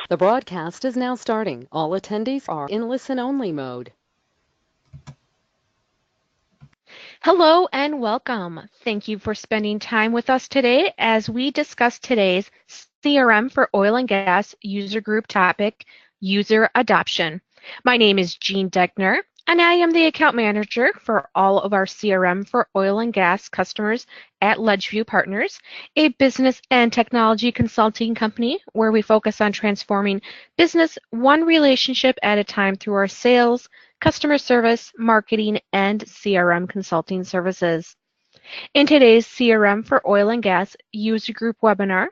The broadcast is now starting. All attendees are in listen-only mode. Hello and welcome. Thank you for spending time with us today as we discuss today's CRM for oil and gas user group topic, user adoption. My name is Jean Deckner, and I am the account manager for all of our CRM for oil and gas customers at Ledgeview Partners, a business and technology consulting company where we focus on transforming business one relationship at a time through our sales, customer service, marketing, and CRM consulting services. In today's CRM for Oil and Gas User Group webinar,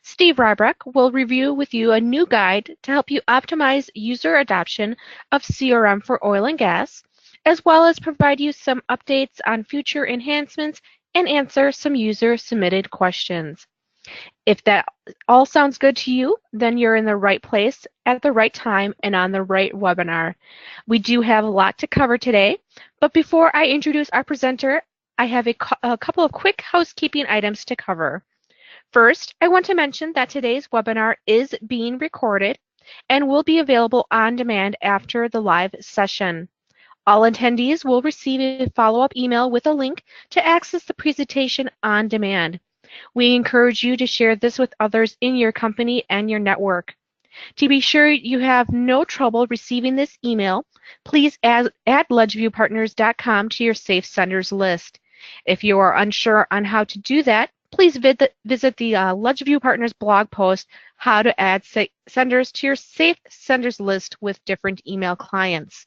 Steve Rybrock will review with you a new guide to help you optimize user adoption of CRM for oil and gas, as well as provide you some updates on future enhancements and answer some user-submitted questions. If that all sounds good to you, then you're in the right place at the right time and on the right webinar. We do have a lot to cover today, but before I introduce our presenter, I have a couple of quick housekeeping items to cover. First, I want to mention that today's webinar is being recorded and will be available on demand after the live session. All attendees will receive a follow-up email with a link to access the presentation on demand. We encourage you to share this with others in your company and your network. To be sure you have no trouble receiving this email, please add ledgeviewpartners.com to your safe senders list. If you are unsure on how to do that, please visit the Ledgeview Partners blog post, How to Add Senders to Your Safe Senders List with Different Email Clients.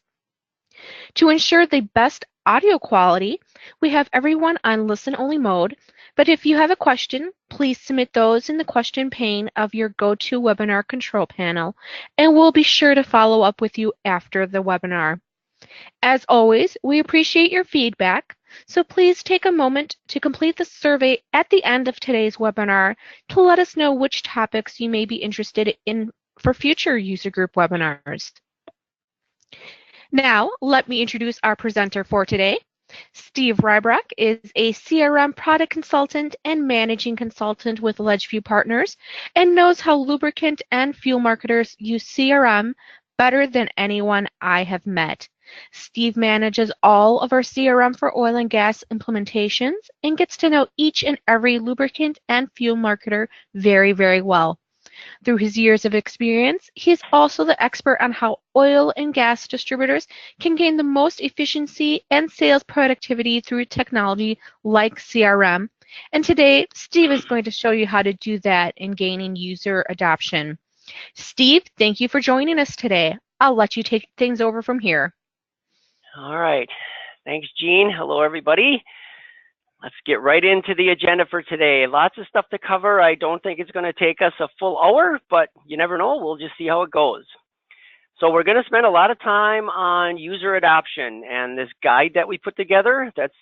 To ensure the best audio quality, we have everyone on listen-only mode, but if you have a question, please submit those in the question pane of your GoToWebinar control panel, and we'll be sure to follow up with you after the webinar. As always, we appreciate your feedback, so please take a moment to complete the survey at the end of today's webinar to let us know which topics you may be interested in for future user group webinars. Now, let me introduce our presenter for today. Steve Rybrock is a CRM product consultant and managing consultant with Ledgeview Partners and knows how lubricant and fuel marketers use CRM better than anyone I have met. Steve manages all of our CRM for oil and gas implementations and gets to know each and every lubricant and fuel marketer very, very well. Through his years of experience, he is also the expert on how oil and gas distributors can gain the most efficiency and sales productivity through technology like CRM. And today, Steve is going to show you how to do that in gaining user adoption. Steve, thank you for joining us today. I'll let you take things over from here. All right. Thanks, Jean. Hello, everybody. Let's get right into the agenda for today. Lots of stuff to cover. I don't think it's going to take us a full hour, but you never know. We'll just see how it goes. So we're going to spend a lot of time on user adoption and this guide that we put together that's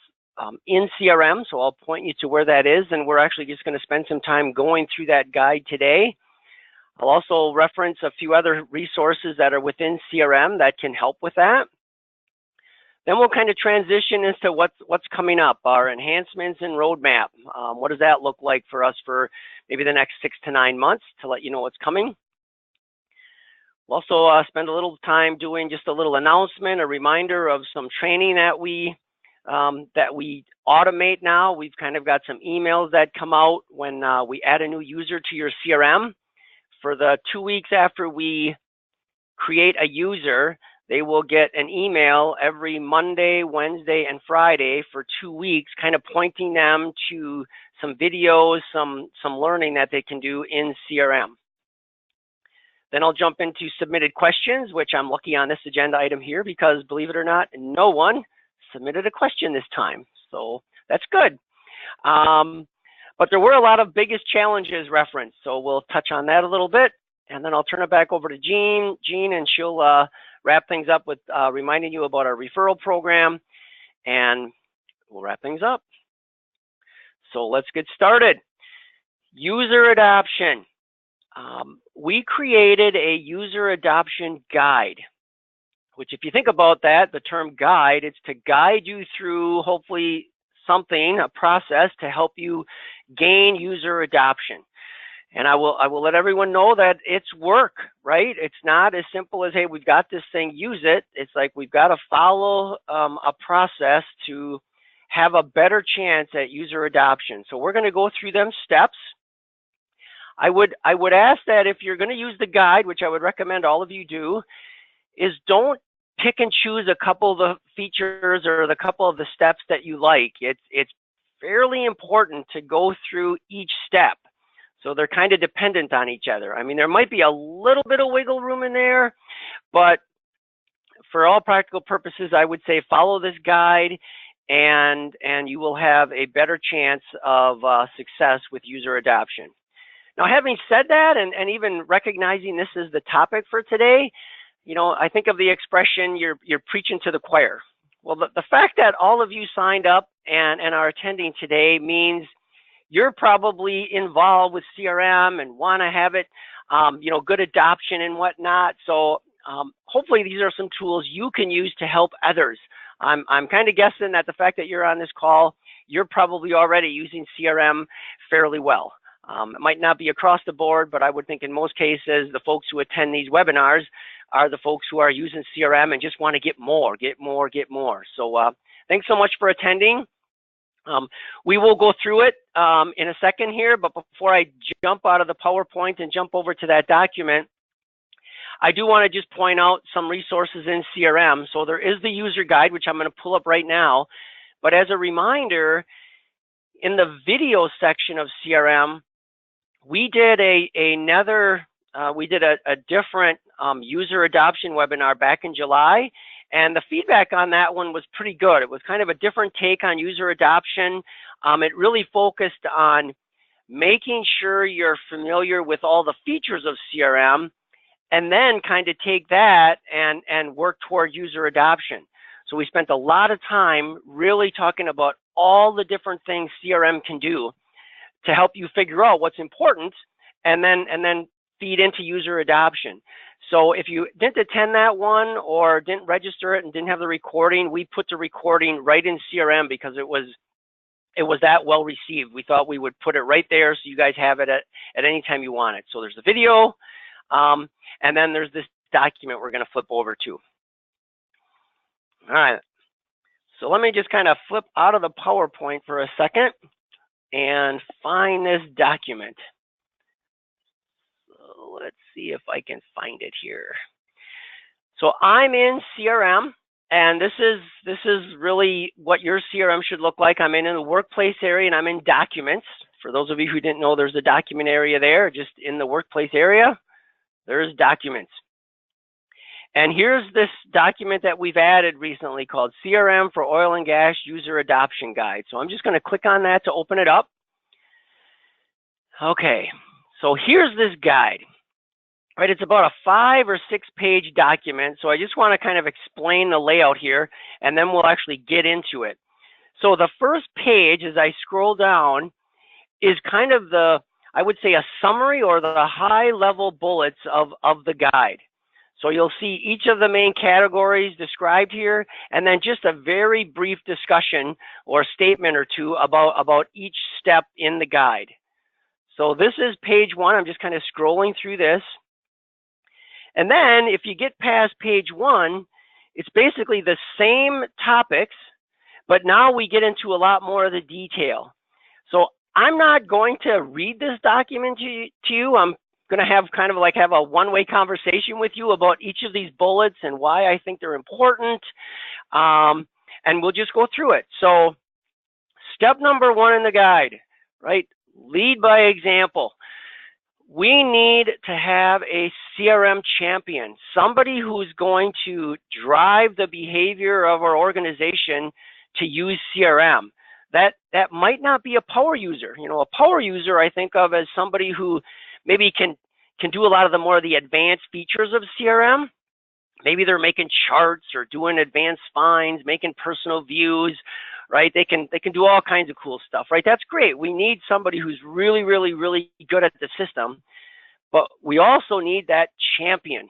in CRM. So I'll point you to where that is, and we're actually just going to spend some time going through that guide today. I'll also reference a few other resources that are within CRM that can help with that. Then we'll kind of transition into what's coming up, our enhancements and roadmap. What does that look like for us for maybe the next 6 to 9 months to let you know what's coming. We'll also spend a little time doing just a little announcement, a reminder of some training that we automate now. We've kind of got some emails that come out when we add a new user to your CRM. For the 2 weeks after we create a user, they will get an email every Monday, Wednesday, and Friday for 2 weeks, kind of pointing them to some videos, some learning that they can do in CRM. Then I'll jump into submitted questions, which I'm lucky on this agenda item here because, believe it or not, no one submitted a question this time. So that's good. But there were a lot of biggest challenges referenced, so we'll touch on that a little bit. And then I'll turn it back over to Jean, and she'll wrap things up with reminding you about our referral program, and we'll wrap things up. So let's get started. User adoption. We created a user adoption guide, which if you think about that, the term guide, it's to guide you through hopefully something, a process to help you gain user adoption. And I will let everyone know that it's work, right? It's not as simple as, hey, we've got this thing, use it. It's like we've got to follow a process to have a better chance at user adoption. So we're going to go through them steps. I would ask that if you're going to use the guide, which I would recommend all of you do, is don't pick and choose a couple of the features or the couple of the steps that you like. It's fairly important to go through each step. So they're kind of dependent on each other. I mean, there might be a little bit of wiggle room in there, but for all practical purposes, I would say follow this guide and you will have a better chance of success with user adoption. Now, having said that, and even recognizing this is the topic for today, you know, I think of the expression, you're preaching to the choir. Well, the fact that all of you signed up and are attending today means you're probably involved with CRM and want to have it, you know, good adoption and whatnot. So hopefully these are some tools you can use to help others. I'm kind of guessing that the fact that you're on this call, you're probably already using CRM fairly well. It might not be across the board, but I would think in most cases, the folks who attend these webinars are the folks who are using CRM and just want to get more. So thanks so much for attending. We will go through it in a second here, but before I jump out of the PowerPoint and jump over to that document, I do want to just point out some resources in CRM. So there is the user guide, which I'm going to pull up right now. But as a reminder, in the video section of CRM, we did a different user adoption webinar back in July. And the feedback on that one was pretty good. It was kind of a different take on user adoption. It really focused on making sure you're familiar with all the features of CRM, and then kind of take that and work toward user adoption. So we spent a lot of time really talking about all the different things CRM can do to help you figure out what's important, and then feed into user adoption. So if you didn't attend that one or didn't register it and didn't have the recording, we put the recording right in CRM because it was that well received. We thought we would put it right there so you guys have it at any time you want it. So there's the video, and then there's this document we're going to flip over to. All right. So let me just kind of flip out of the PowerPoint for a second and find this document. So let's see if I can find it here. So I'm in CRM, and this is really what your CRM should look like. I'm in the workplace area, and I'm in documents. For those of you who didn't know, there's a document area there. Just in the workplace area, there's documents. And here's this document that we've added recently called CRM for Oil and Gas User Adoption Guide. So I'm just going to click on that to open it up. Okay, so here's this guide. Right, it's about a 5 or 6 page document. So I just want to kind of explain the layout here, and then we'll actually get into it. So the first page, as I scroll down, is kind of I would say a summary or the high level bullets of the guide. So you'll see each of the main categories described here, and then just a very brief discussion or statement or two about each step in the guide. So this is page 1. I'm just kind of scrolling through this. And then if you get past page 1, it's basically the same topics, but now we get into a lot more of the detail. So I'm not going to read this document to you. I'm going to have kind of like have a one-way conversation with you about each of these bullets and why I think they're important. And we'll just go through it. So step number 1 in the guide, right? Lead by example. We need to have a CRM champion, somebody who's going to drive the behavior of our organization to use CRM. That might not be a power user. You know, a power user I think of as somebody who maybe can do a lot of the more of the advanced features of CRM. Maybe they're making charts or doing advanced finds, making personal views, right? They can do all kinds of cool stuff, right? That's great. We need somebody who's really, really, really good at the system, but we also need that champion.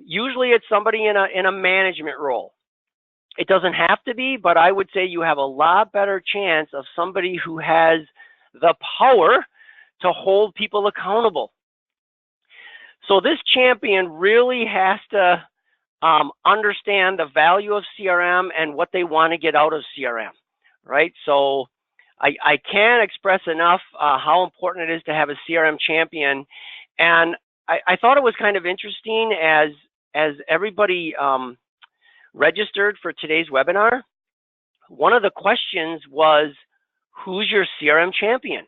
Usually it's somebody in a management role. It doesn't have to be, but I would say you have a lot better chance of somebody who has the power to hold people accountable. So this champion really has to understand the value of CRM and what they want to get out of CRM, right? So I can't express enough how important it is to have a CRM champion. And I thought it was kind of interesting as everybody registered for today's webinar. One of the questions was, who's your CRM champion?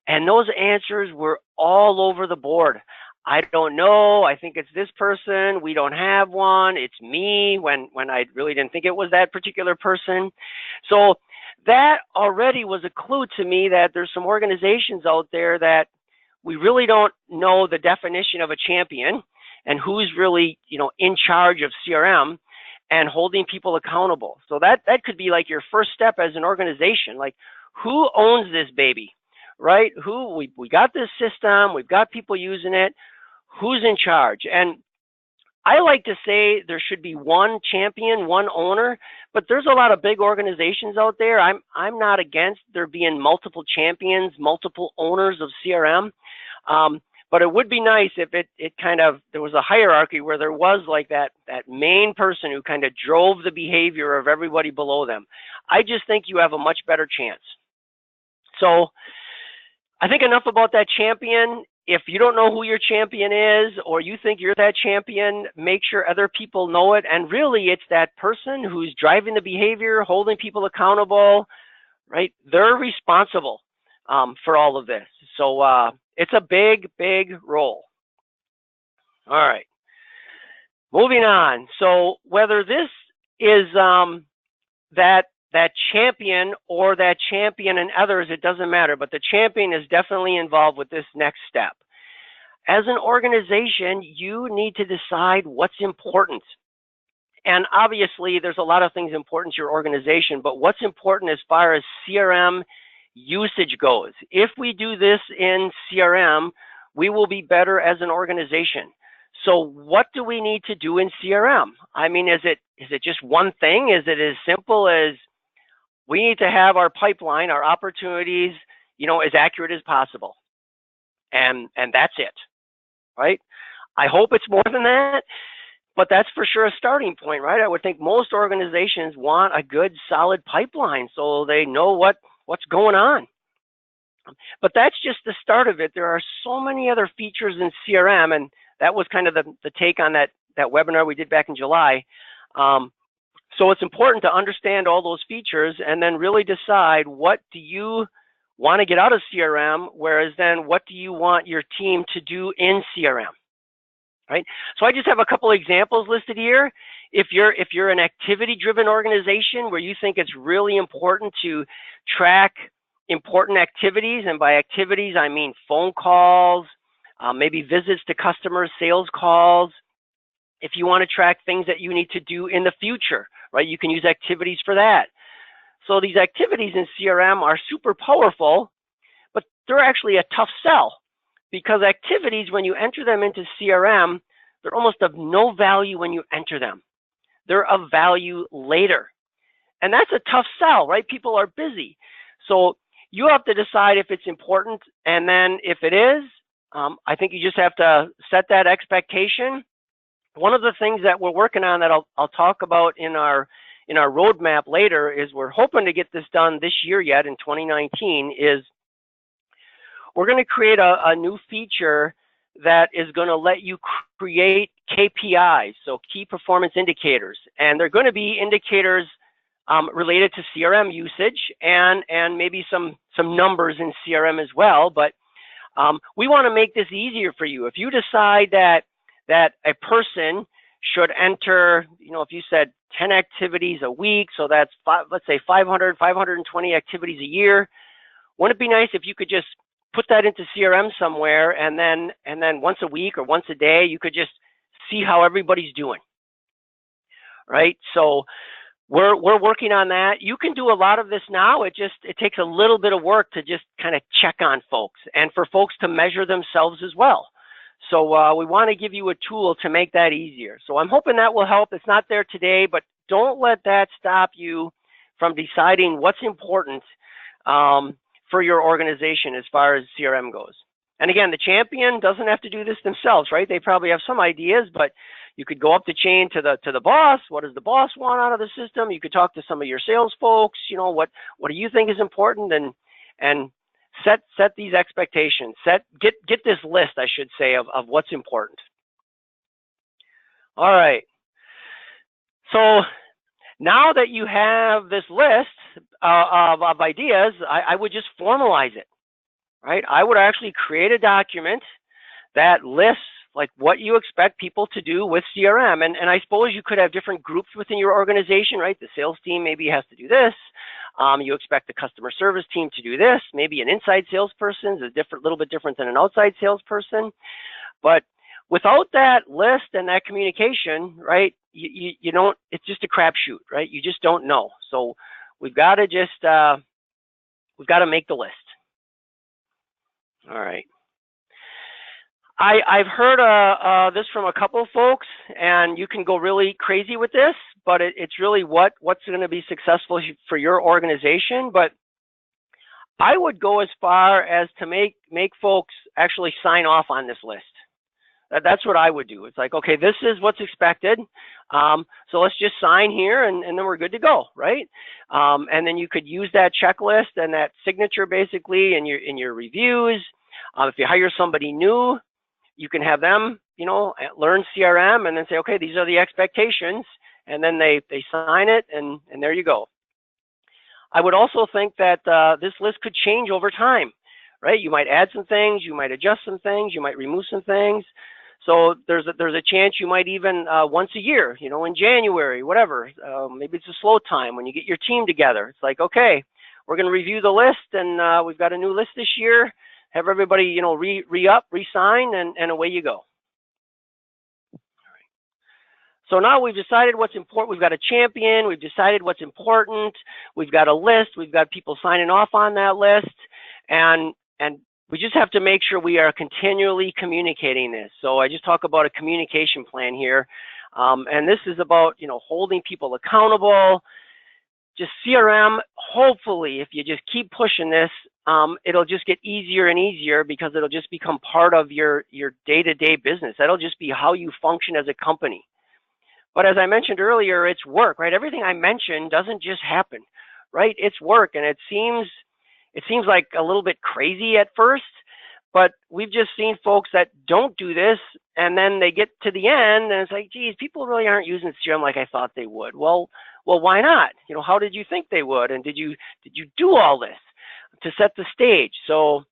And those answers were all over the board. I don't know. I think it's this person. We don't have one. It's me, when I really didn't think it was that particular person. So that already was a clue to me that there's some organizations out there that we really don't know the definition of a champion and who's really, in charge of CRM and holding people accountable. So that could be like your first step as an organization. Like, who owns this baby, right? We got this system, we've got people using it. Who's in charge? And I like to say there should be one champion, one owner, but there's a lot of big organizations out there. I'm not against there being multiple champions, multiple owners of CRM. But it would be nice if there was a hierarchy where there was like that main person who kind of drove the behavior of everybody below them. I just think you have a much better chance. So I think enough about that champion. If you don't know who your champion is, or you think you're that champion, make sure other people know it. And really, it's that person who's driving the behavior, holding people accountable, right? They're responsible for all of this. So it's a big, big role. All right. Moving on. So whether this is that champion or that champion and others, it doesn't matter, but the champion is definitely involved with this next step. As an organization, you need to decide what's important. And obviously, there's a lot of things important to your organization, but what's important as far as CRM usage goes. If we do this in CRM, we will be better as an organization. So what do we need to do in CRM? I mean, is it just one thing? Is it as simple as we need to have our pipeline, our opportunities, as accurate as possible? And that's it, right? I hope it's more than that, but that's for sure a starting point, right? I would think most organizations want a good, solid pipeline so they know what's going on. But that's just the start of it. There are so many other features in CRM, and that was kind of the take on that webinar we did back in July. So it's important to understand all those features and then really decide, what do you want to get out of CRM, whereas then what do you want your team to do in CRM, right? So I just have a couple examples listed here. If you're an activity-driven organization where you think it's really important to track important activities, and by activities I mean phone calls, maybe visits to customers, sales calls. If you want to track things that you need to do in the future, right, you can use activities for that. So these activities in CRM are super powerful, but they're actually a tough sell, because activities, when you enter them into CRM, they're almost of no value when you enter them. They're of value later. And that's a tough sell, right? People are busy. So you have to decide if it's important, and then if it is, I think you just have to set that expectation. One of the things that we're working on that I'll talk about in our roadmap later is we're hoping to get this done this year yet in 2019 is we're going to create a new feature that is going to let you create KPIs, so key performance indicators. And they're going to be indicators related to CRM usage and maybe some numbers in CRM as well. But we want to make this easier for you. If you decide that a person should enter, if you said 10 activities a week, so that's let's say 520 activities a year, wouldn't it be nice if you could just put that into CRM somewhere, and then once a week or once a day, you could just see how everybody's doing, right? So we're working on that. You can do a lot of this now. It takes a little bit of work to just kind of check on folks and for folks to measure themselves as well. So we want to give you a tool to make that easier. So I'm hoping that will help. It's not there today, but don't let that stop you from deciding what's important for your organization as far as CRM goes. And again, the champion doesn't have to do this themselves, right? They probably have some ideas, but you could go up the chain to the boss. What does the boss want out of the system? You could talk to some of your sales folks. You know, what do you think is important, and set these expectations. Get this list, I should say, of what's important. All right. So now that you have this list of ideas, I would just formalize it, right? I would actually create a document that lists like what you expect people to do with CRM. And I suppose you could have different groups within your organization, right? The sales team maybe has to do this. You expect the customer service team to do this. Maybe an inside salesperson is a little bit different than an outside salesperson. But without that list and that communication, right, you don't, it's just a crapshoot, right? You just don't know. So we've got to just, we've got to make the list. All right. I've heard this from a couple of folks, and you can go really crazy with this, but it's really what's going to be successful for your organization. But I would go as far as to make folks actually sign off on this list. That's what I would do. It's like, okay, this is what's expected. So let's just sign here, and then we're good to go, right? And then you could use that checklist and that signature basically in your reviews. If you hire somebody new, you can have them, you know, learn CRM and then say, okay, these are the expectations, and then they sign it, and there you go. I would also think that this list could change over time, right? You might add some things, you might adjust some things, you might remove some things. So there's a chance you might even once a year, you know, in January, whatever, maybe it's a slow time when you get your team together. It's like, okay, we're going to review the list, and we've got a new list this year. Have everybody, you know, re-up, re-sign, and away you go. All right. So now we've decided what's important. We've got a champion. We've decided what's important. We've got a list. We've got people signing off on that list, and we just have to make sure we are continually communicating this. So I just talk about a communication plan here, and this is about, you know, holding people accountable. Just CRM, hopefully, if you just keep pushing this, it'll just get easier and easier because it'll just become part of your day-to-day business. That'll just be how you function as a company. But as I mentioned earlier, it's work, right? Everything I mentioned doesn't just happen, right? It's work, and it seems like a little bit crazy at first, but we've just seen folks that don't do this, and then they get to the end, and it's like, geez, people really aren't using CRM like I thought they would. Well, why not? You know, how did you think they would? And did you do all this to set the stage? So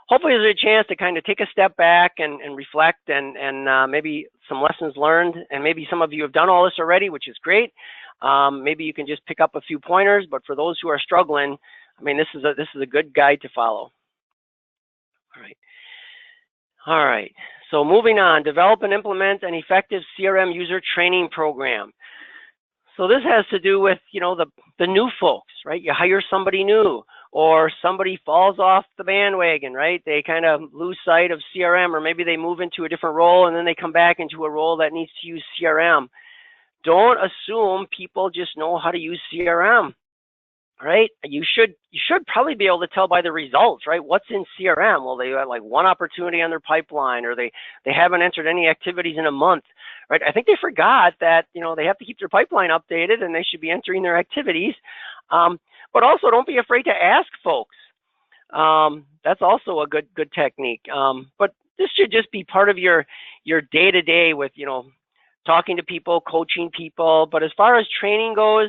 hopefully there's a chance to kind of take a step back and reflect, and maybe some lessons learned, and maybe some of you have done all this already, which is great. Maybe you can just pick up a few pointers, but for those who are struggling, I mean, this is a good guide to follow. All right. So moving on, develop and implement an effective CRM user training program. So this has to do with, you know, the new folks, right? You hire somebody new, or somebody falls off the bandwagon, right? They kind of lose sight of CRM, or maybe they move into a different role, and then they come back into a role that needs to use CRM. Don't assume people just know how to use CRM, right? You should probably be able to tell by the results, right? What's in CRM? Well, they have like one opportunity on their pipeline, or they haven't entered any activities in a month, right? I think they forgot that, you know, they have to keep their pipeline updated, and they should be entering their activities. But also, don't be afraid to ask folks. That's also a good technique. But this should just be part of your day-to-day with, you know, talking to people, coaching people. But as far as training goes,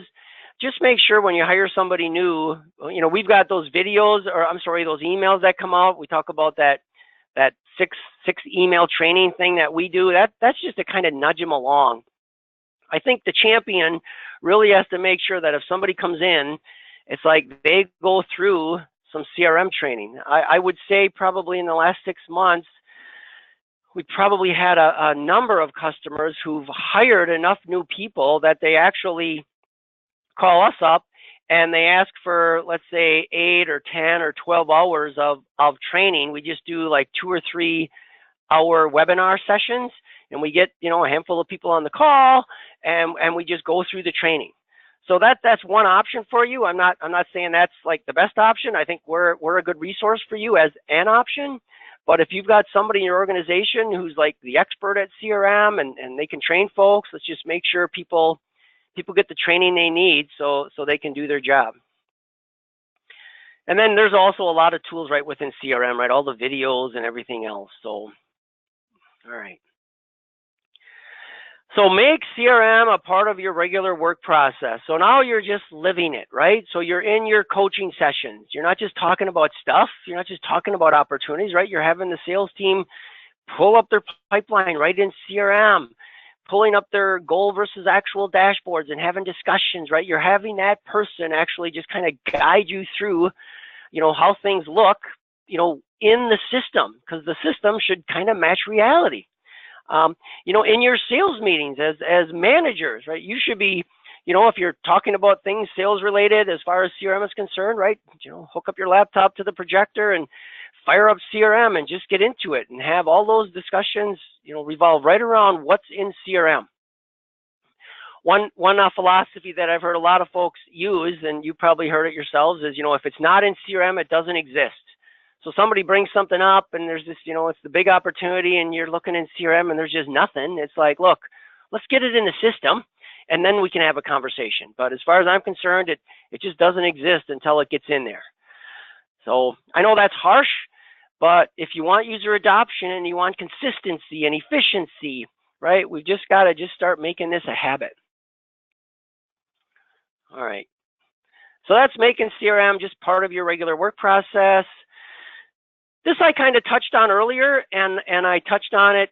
just make sure when you hire somebody new, you know, we've got those videos, or I'm sorry, those emails that come out. We talk about that six email training thing that we do. That's just to kind of nudge them along. I think the champion really has to make sure that if somebody comes in, it's like they go through some CRM training. I would say probably in the last 6 months, we probably had a number of customers who've hired enough new people that they actually call us up and they ask for, let's say, 8 or 10 or 12 hours of training. We just do like 2 or 3 hour webinar sessions, and we get, you know, a handful of people on the call, and we just go through the training. So that's one option for you. I'm not saying that's like the best option. I think we're a good resource for you as an option. But if you've got somebody in your organization who's like the expert at CRM and they can train folks, let's just make sure people get the training they need so they can do their job. And then there's also a lot of tools right within CRM, right? All the videos and everything else. So, all right. So make CRM a part of your regular work process. So now you're just living it, right? So you're in your coaching sessions. You're not just talking about stuff. You're not just talking about opportunities, right? You're having the sales team pull up their pipeline right in CRM, pulling up their goal versus actual dashboards and having discussions, right? You're having that person actually just kind of guide you through, how things look, in the system, because the system should kind of match reality. In your sales meetings as managers, right? You should be, if you're talking about things sales related as far as CRM is concerned, right? Hook up your laptop to the projector and fire up CRM and just get into it and have all those discussions, revolve right around what's in CRM. One philosophy that I've heard a lot of folks use, and you probably heard it yourselves, is, if it's not in CRM, it doesn't exist. So somebody brings something up and there's this, it's the big opportunity and you're looking in CRM and there's just nothing. It's like, look, let's get it in the system and then we can have a conversation. But as far as I'm concerned, it just doesn't exist until it gets in there. So I know that's harsh, but if you want user adoption and you want consistency and efficiency, right, we've just got to just start making this a habit. All right. So that's making CRM just part of your regular work process. This I kind of touched on earlier, and I touched on it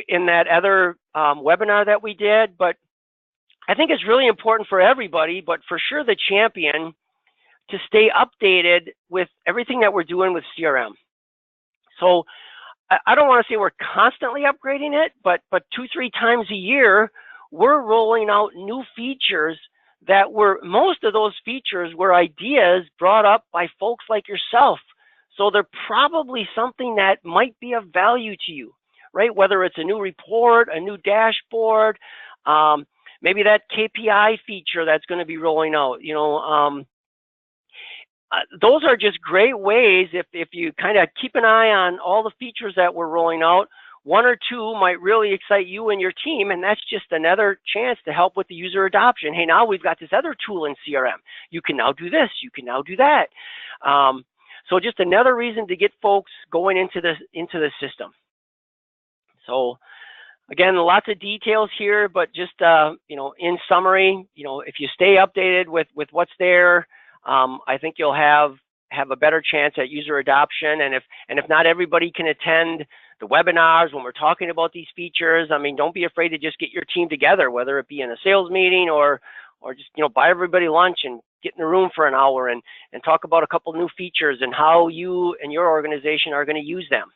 in that other webinar that we did, but I think it's really important for everybody, but for sure the champion, to stay updated with everything that we're doing with CRM. So I don't want to say we're constantly upgrading it, but 2-3 times a year, we're rolling out new features that most of those features were ideas brought up by folks like yourself. So they're probably something that might be of value to you, right? Whether it's a new report, a new dashboard, maybe that KPI feature that's going to be rolling out, those are just great ways. If you kind of keep an eye on all the features that we're rolling out, 1 or 2 might really excite you and your team, and that's just another chance to help with the user adoption. Hey, now we've got this other tool in CRM. You can now do this. You can now do that. So just another reason to get folks going into the system. So again, lots of details here, but just in summary, if you stay updated with what's there, I think you'll have a better chance at user adoption. And if not everybody can attend the webinars when we're talking about these features, I mean, don't be afraid to just get your team together, whether it be in a sales meeting or just buy everybody lunch and get in a room for an hour and talk about a couple new features and how you and your organization are going to use them,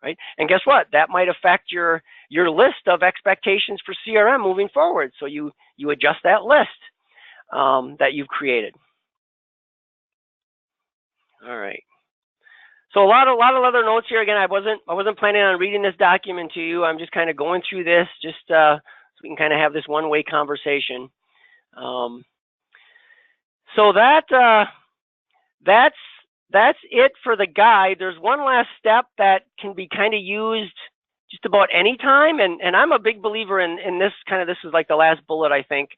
right? And guess what? That might affect your list of expectations for CRM moving forward. So you adjust that list that you've created. All right. So a lot of other notes here. Again, I wasn't planning on reading this document to you. I'm just kind of going through this just so we can kind of have this one-way conversation. So that's it for the guide. There's one last step that can be kind of used just about any time, and I'm a big believer in this kind of. This is like the last bullet, I think.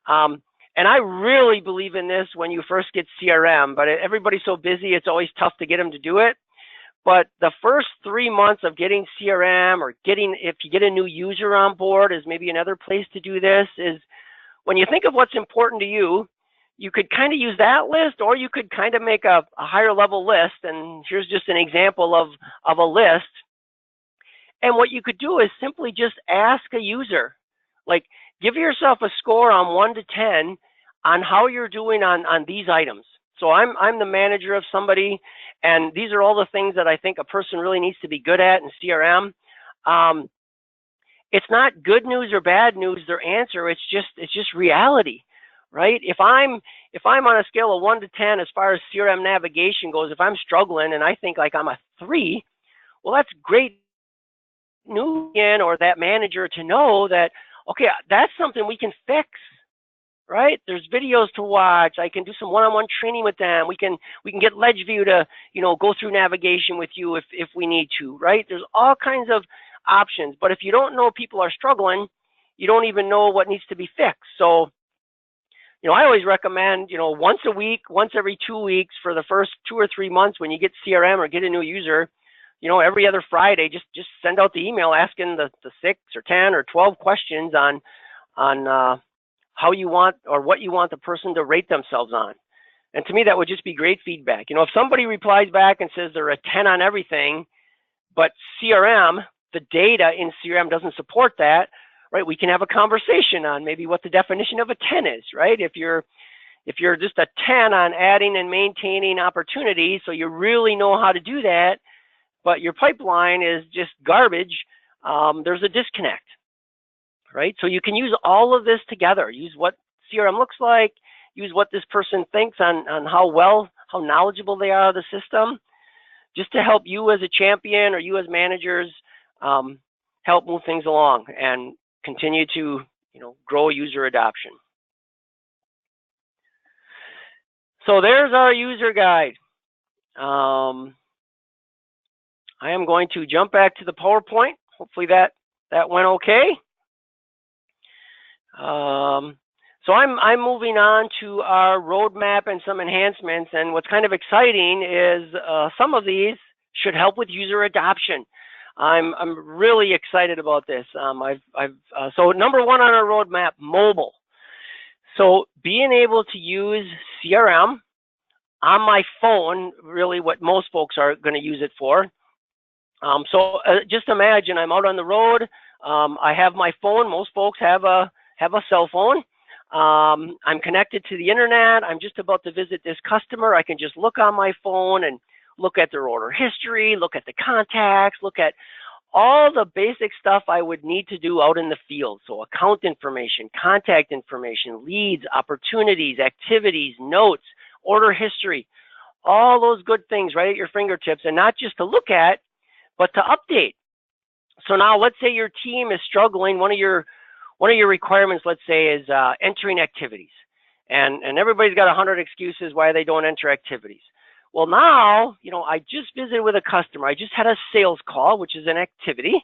And I really believe in this when you first get CRM, but everybody's so busy, it's always tough to get them to do it. But the first 3 months of getting CRM or if you get a new user on board is maybe another place to do this, is when you think of what's important to you, you could kind of use that list, or you could kind of make a higher level list. And here's just an example of a list. And what you could do is simply just ask a user, like, give yourself a score on 1 to 10 on how you're doing on these items. So I'm the manager of somebody, and these are all the things that I think a person really needs to be good at in CRM. It's not good news or bad news, their answer. It's just reality, right? If I'm on a scale of 1 to 10 as far as CRM navigation goes, if I'm struggling and I think like I'm a 3, well, that's great news, or that manager to know that, okay, that's something we can fix. right? There's videos to watch. I can do some one-on-one training with them. We can get LedgeView to, go through navigation with you if we need to, right? There's all kinds of options. But if you don't know people are struggling, you don't even know what needs to be fixed. So, I always recommend, once a week, once every 2 weeks for the first 2 or 3 months when you get CRM or get a new user, every other Friday, just send out the email asking the 6 or 10 or 12 questions on how you want or what you want the person to rate themselves on. And to me, that would just be great feedback. If somebody replies back and says they're a 10 on everything, but CRM, the data in CRM doesn't support that, right? We can have a conversation on maybe what the definition of a 10 is, right? If you're just a 10 on adding and maintaining opportunities, so you really know how to do that, but your pipeline is just garbage, there's a disconnect, right? So you can use all of this together. Use what CRM looks like, use what this person thinks on how knowledgeable they are of the system, just to help you as a champion or you as managers help move things along and continue to grow user adoption. So there's our user guide. I am going to jump back to the PowerPoint. Hopefully that went okay. So I'm moving on to our roadmap and some enhancements. And what's kind of exciting is some of these should help with user adoption. I'm really excited about this. So number one on our roadmap, mobile. So being able to use CRM on my phone, really what most folks are going to use it for. Just imagine I'm out on the road. I have my phone. Most folks have a cell phone. I'm connected to the internet. I'm just about to visit this customer. I can just look on my phone and look at their order history, look at the contacts, look at all the basic stuff I would need to do out in the field. So account information, contact information, leads, opportunities, activities, notes, order history, all those good things right at your fingertips, and not just to look at, but to update. So now let's say your team is struggling. One of your requirements, let's say, is entering activities. And everybody's got 100 excuses why they don't enter activities. Well, now, I just visited with a customer. I just had a sales call, which is an activity.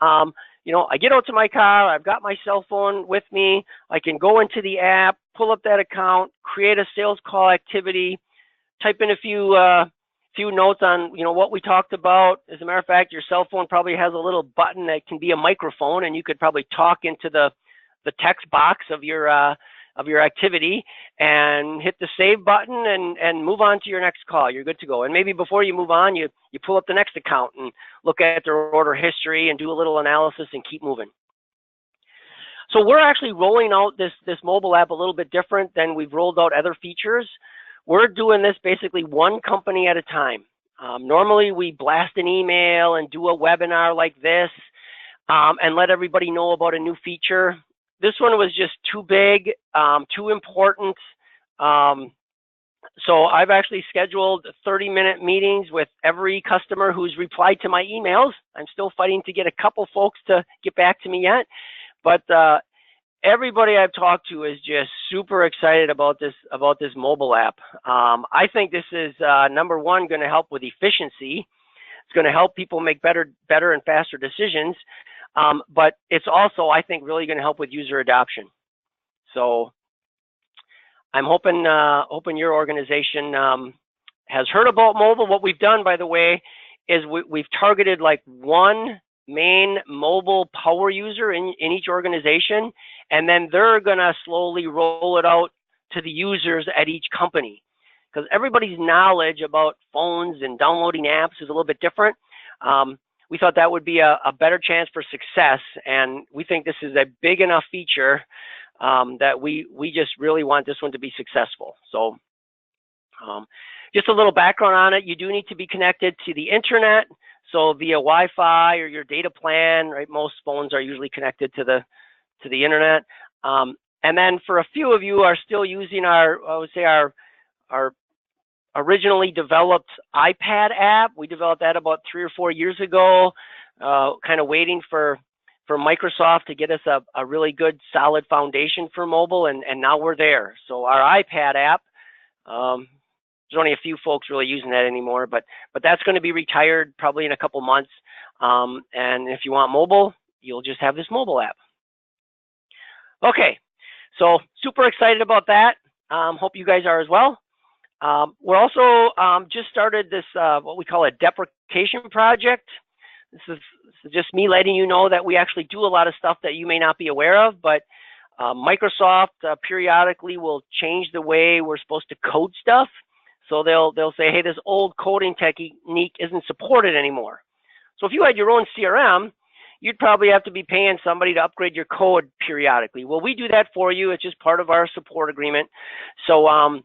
I get out to my car. I've got my cell phone with me. I can go into the app, pull up that account, create a sales call activity, type in a few notes on, what we talked about. As a matter of fact, your cell phone probably has a little button that can be a microphone, and you could probably talk into the text box of your activity and hit the save button and move on to your next call. You're good to go. And maybe before you move on, you pull up the next account and look at their order history and do a little analysis and keep moving. So we're actually rolling out this mobile app a little bit different than we've rolled out other features. We're doing this basically one company at a time. Normally we blast an email and do a webinar like this and let everybody know about a new feature. This one was just too big, too important. So I've actually scheduled 30-minute meetings with every customer who's replied to my emails. I'm still fighting to get a couple folks to get back to me yet, but everybody I've talked to is just super excited about this mobile app. I think this is number one, going to help with efficiency. It's going to help people make better and faster decisions. But it's also, I think, really going to help with user adoption. So I'm hoping your organization has heard about mobile. What we've done, by the way, is we've targeted like one main mobile power user in each organization, and then they're going to slowly roll it out to the users at each company. Because everybody's knowledge about phones and downloading apps is a little bit different. We thought that would be a better chance for success, and we think this is a big enough feature that we just really want this one to be successful. So just a little background on it. You do need to be connected to the internet, so via Wi-Fi or your data plan, right? Most phones are usually connected to the internet. And then for a few of you are still using our originally developed iPad app. We developed that about 3 or 4 years ago, kind of waiting for for Microsoft to get us a really good solid foundation for mobile, and now we're there. So our iPad app, there's only a few folks really using that anymore, but that's going to be retired probably in a couple months. And if you want mobile, you'll just have this mobile app. Okay, so super excited about that. Hope you guys are as well. We're also just started this what we call a deprecation project. This is just me letting you know that we actually do a lot of stuff that you may not be aware of, but Microsoft periodically will change the way we're supposed to code stuff. So they'll say, hey, this old coding technique isn't supported anymore. So if you had your own CRM, you'd probably have to be paying somebody to upgrade your code periodically. Well, we do that for you. It's just part of our support agreement. So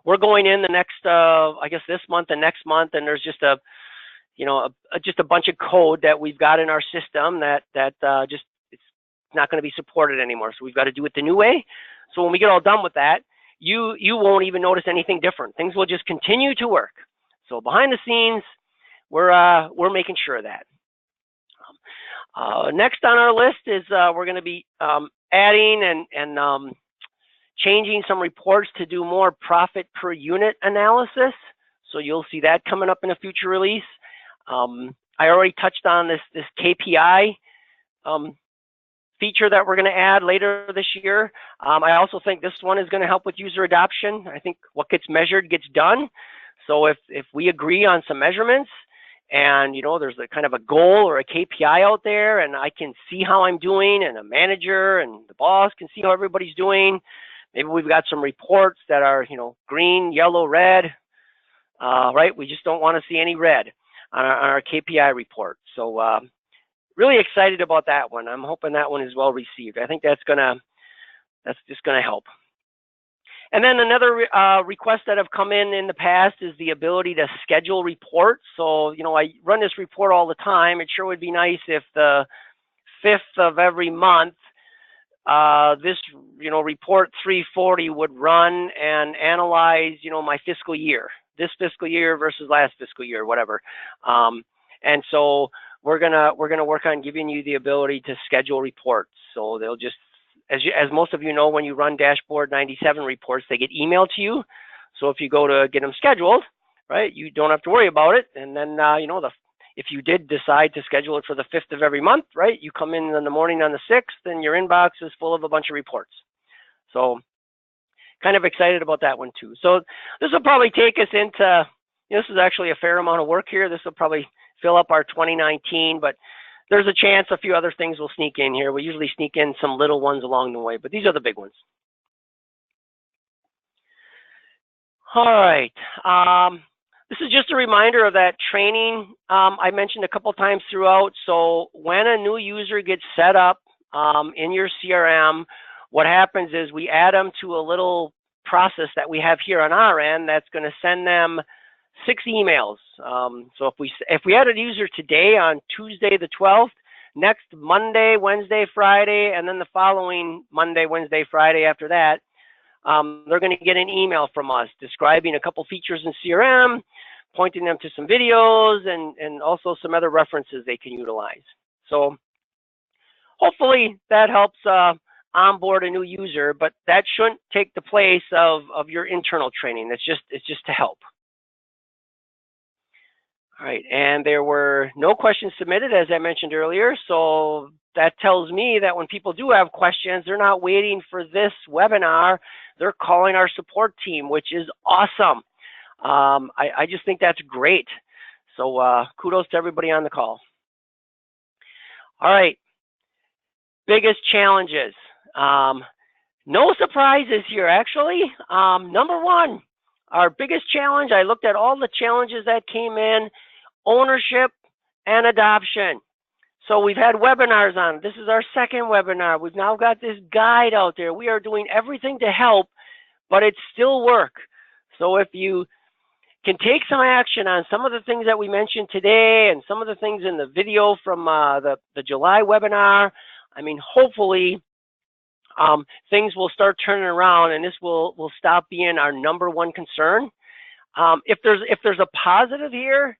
we're going in the next, I guess this month and next month, and there's just just a bunch of code that we've got in our system that just it's not going to be supported anymore. So we've got to do it the new way. So when we get all done with that, you won't even notice anything different. Things will just continue to work. So behind the scenes, we're making sure of that. Next on our list is we're going to be adding and changing some reports to do more profit per unit analysis. So you'll see that coming up in a future release. I already touched on this KPI feature that we're going to add later this year. I also think this one is going to help with user adoption. I think what gets measured gets done. So if we agree on some measurements, and there's a kind of a goal or a KPI out there, and I can see how I'm doing, and a manager and the boss can see how everybody's doing. Maybe we've got some reports that are green, yellow, red, right? We just don't want to see any red on our KPI report. So really excited about that one. I'm hoping that one is well received. I think that's just gonna help. And then another request that have come in the past is the ability to schedule reports. So, I run this report all the time. It sure would be nice if the 5th of every month, this, report 340 would run and analyze, my fiscal year, this fiscal year versus last fiscal year, whatever. And so we're gonna work on giving you the ability to schedule reports. So they'll just, as most of you know, when you run Dashboard 97 reports, they get emailed to you. So if you go to get them scheduled, right, you don't have to worry about it. And then, if you did decide to schedule it for the 5th of every month, right, you come in the morning on the 6th, and your inbox is full of a bunch of reports. So kind of excited about that one too. So this will probably take us into, this is actually a fair amount of work here. This will probably fill up our 2019, but there's a chance a few other things will sneak in here. We usually sneak in some little ones along the way, but these are the big ones. All right. This is just a reminder of that training I mentioned a couple times throughout. So when a new user gets set up in your CRM, what happens is we add them to a little process that we have here on our end that's going to send them 6 emails. So if we add a user today on Tuesday the 12th, next Monday, Wednesday, Friday, and then the following Monday, Wednesday, Friday after that, they're going to get an email from us describing a couple features in CRM, pointing them to some videos, and also some other references they can utilize. So hopefully that helps onboard a new user, but that shouldn't take the place of your internal training. It's just to help. All right, and there were no questions submitted, as I mentioned earlier, so that tells me that when people do have questions, they're not waiting for this webinar, they're calling our support team, which is awesome. I just think that's great. So kudos to everybody on the call. All right, biggest challenges. No surprises here, actually. Number one, our biggest challenge, I looked at all the challenges that came in, ownership and adoption. So we've had webinars on. This is our second webinar. We've now got this guide out there. We are doing everything to help, but it's still work. So if you can take some action on some of the things that we mentioned today and some of the things in the video from the July webinar, I mean, hopefully things will start turning around, and this will stop being our number one concern. If there's a positive here,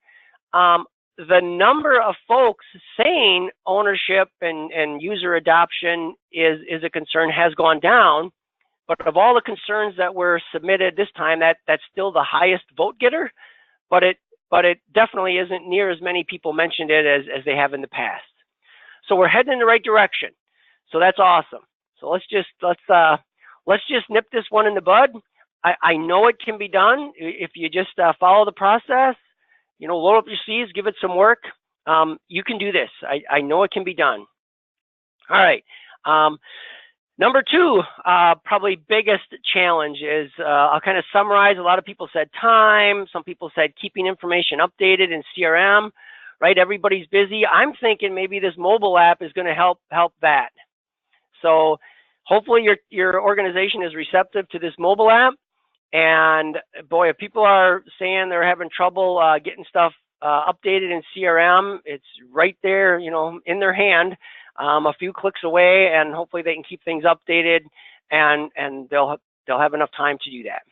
the number of folks saying ownership and user adoption is a concern has gone down, but of all the concerns that were submitted this time, that's still the highest vote getter, but it definitely isn't near as many people mentioned it as they have in the past. So we're heading in the right direction. So that's awesome. So let's just nip this one in the bud. I know it can be done if you just follow the process. You know, roll up your sleeves, give it some work. You can do this. I know it can be done. All right. Number two, probably biggest challenge is, I'll kind of summarize. A lot of people said time. Some people said keeping information updated in CRM, right? Everybody's busy. I'm thinking maybe this mobile app is going to help that. So hopefully your organization is receptive to this mobile app. And boy, if people are saying they're having trouble getting stuff updated in CRM, it's right there, you know, in their hand, a few clicks away, and hopefully they can keep things updated, and they'll have enough time to do that.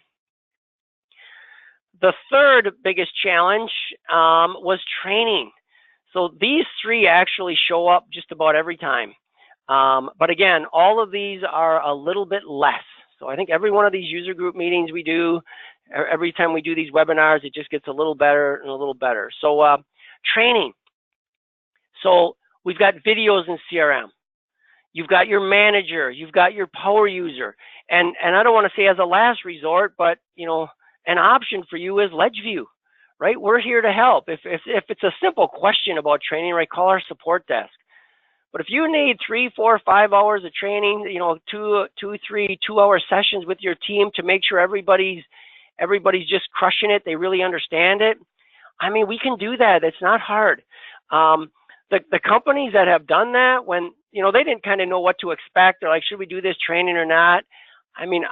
The third biggest challenge was training. So these three actually show up just about every time. But again, all of these are a little bit less. So I think every one of these user group meetings we do, every time we do these webinars, it just gets a little better and a little better. So training. So we've got videos in CRM. You've got your manager. You've got your power user. And I don't want to say as a last resort, but you know, an option for you is LedgeView, right? We're here to help. If it's a simple question about training, right, call our support desk. But if you need 3, 4, 5 hours of training, you know, 2, 3 2-hour sessions with your team to make sure everybody's just crushing it, they really understand it. I mean, we can do that. It's not hard. The companies that have done that, when you know they didn't kind of know what to expect, they're like, should we do this training or not? I mean,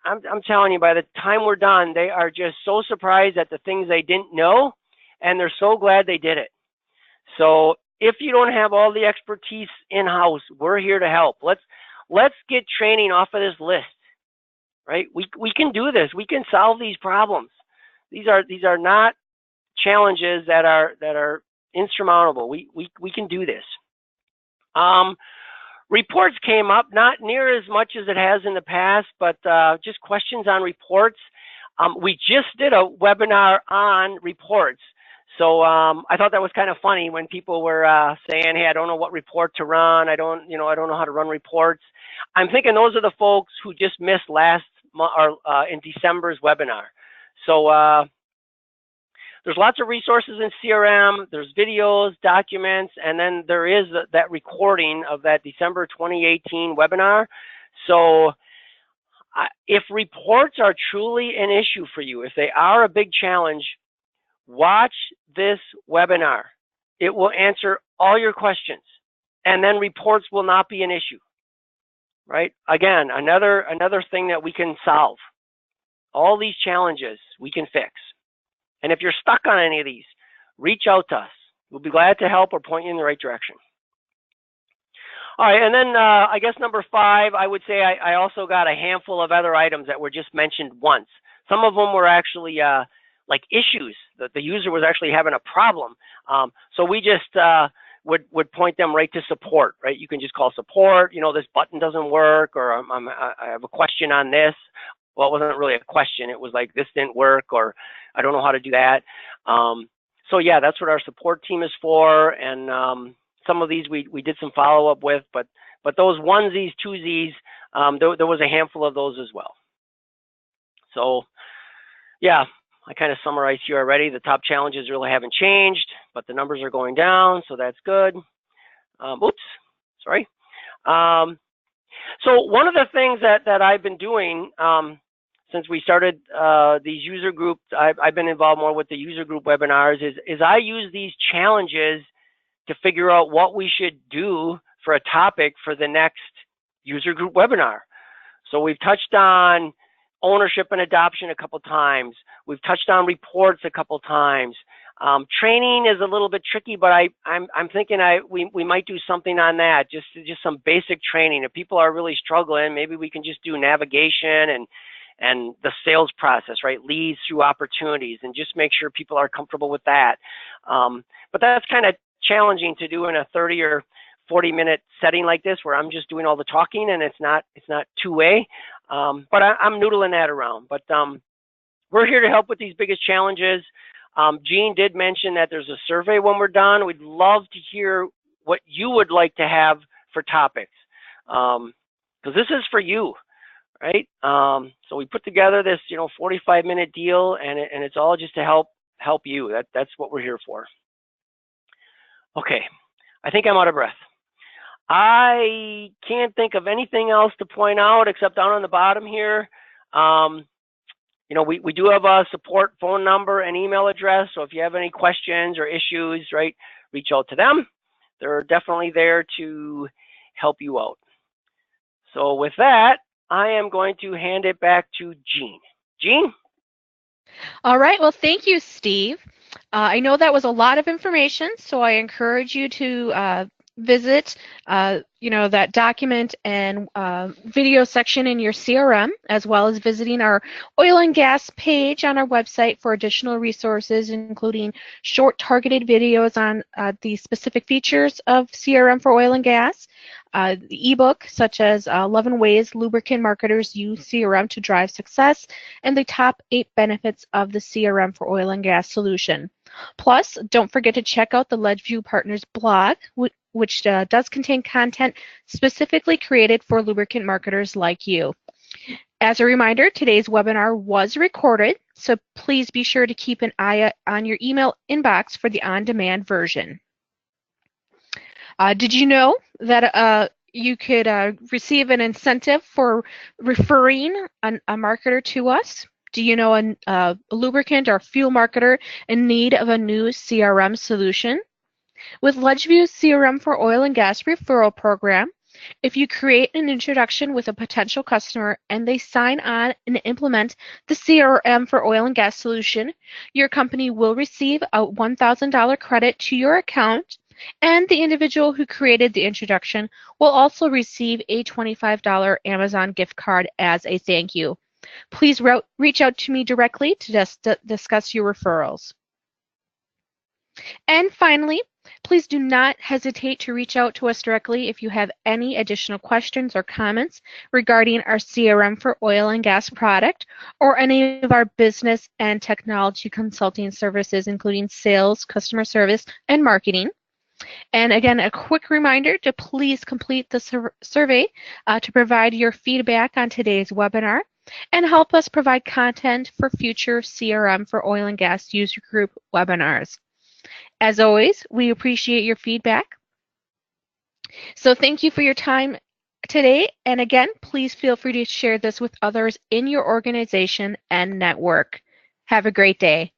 I'm telling you, by the time we're done, they are just so surprised at the things they didn't know, and they're so glad they did it. So if you don't have all the expertise in-house, we're here to help. Let's get training off of this list, right? We can do this. We can solve these problems. These are not challenges that are insurmountable. We can do this. Reports came up, not near as much as it has in the past, but just questions on reports. We just did a webinar on reports. So I thought that was kind of funny when people were saying, hey, I don't know what report to run. I don't know how to run reports. I'm thinking those are the folks who just missed last month or in December's webinar. So there's lots of resources in CRM. There's videos, documents, and then there is that recording of that December 2018 webinar. So if reports are truly an issue for you, if they are a big challenge, watch this webinar. It will answer all your questions, and then reports will not be an issue, right? Again, another thing that we can solve. All these challenges we can fix. And if you're stuck on any of these, reach out to us. We'll be glad to help or point you in the right direction. All right, and then I guess number 5, I would say I also got a handful of other items that were just mentioned once. Some of them were actually like issues that the user was actually having a problem. So we just would point them right to support, right? You can just call support, you know, this button doesn't work, or I have a question on this. Well, it wasn't really a question. It was like, this didn't work, or I don't know how to do that. So yeah, that's what our support team is for. And some of these we did some follow-up with, but those onesies, twosies, there was a handful of those as well. So yeah, I kind of summarized here already. The top challenges really haven't changed, but the numbers are going down, so that's good. Oops, sorry. So one of the things that I've been doing since we started these user groups, I've been involved more with the user group webinars, is I use these challenges to figure out what we should do for a topic for the next user group webinar. So we've touched on ownership and adoption a couple times. We've touched on reports a couple times. Training is a little bit tricky, but I'm thinking we might do something on that, just some basic training. If people are really struggling, maybe we can just do navigation and the sales process, right? Leads through opportunities, and just make sure people are comfortable with that. but that's kind of challenging to do in a 30 or 40-minute setting like this, where I'm just doing all the talking and it's not two-way. But I'm noodling that around. But we're here to help with these biggest challenges. Jean did mention that there's a survey when we're done. We'd love to hear what you would like to have for topics, because this is for you, right? So we put together this 45-minute deal, and it's all just to help you. That's what we're here for. Okay, I think I'm out of breath. I can't think of anything else to point out except down on the bottom here. We do have a support phone number and email address, so if you have any questions or issues, right, reach out to them. They're definitely there to help you out. So with that, I am going to hand it back to Jean. Jean? All right, well, thank you, Steve. I know that was a lot of information, so I encourage you to visit that document and video section in your CRM, as well as visiting our oil and gas page on our website for additional resources, including short targeted videos on the specific features of CRM for oil and gas, the ebook such as 11 Ways Lubricant Marketers Use CRM to Drive Success, and the top 8 benefits of the CRM for oil and gas solution. Plus, don't forget to check out the LedgeView Partners blog, which does contain content specifically created for lubricant marketers like you. As a reminder, today's webinar was recorded, so please be sure to keep an eye on your email inbox for the on-demand version. Did you know that you could receive an incentive for referring a marketer to us? Do you know a lubricant or fuel marketer in need of a new CRM solution? With LedgeView's CRM for oil and gas referral program, if you create an introduction with a potential customer and they sign on and implement the CRM for oil and gas solution, your company will receive a $1,000 credit to your account, and the individual who created the introduction will also receive a $25 Amazon gift card as a thank you. Please reach out to me directly to discuss your referrals. And finally, please do not hesitate to reach out to us directly if you have any additional questions or comments regarding our CRM for oil and gas product or any of our business and technology consulting services, including sales, customer service, and marketing. And again, a quick reminder to please complete the survey to provide your feedback on today's webinar and help us provide content for future CRM for oil and gas user group webinars. As always, we appreciate your feedback. So thank you for your time today. And again, please feel free to share this with others in your organization and network. Have a great day.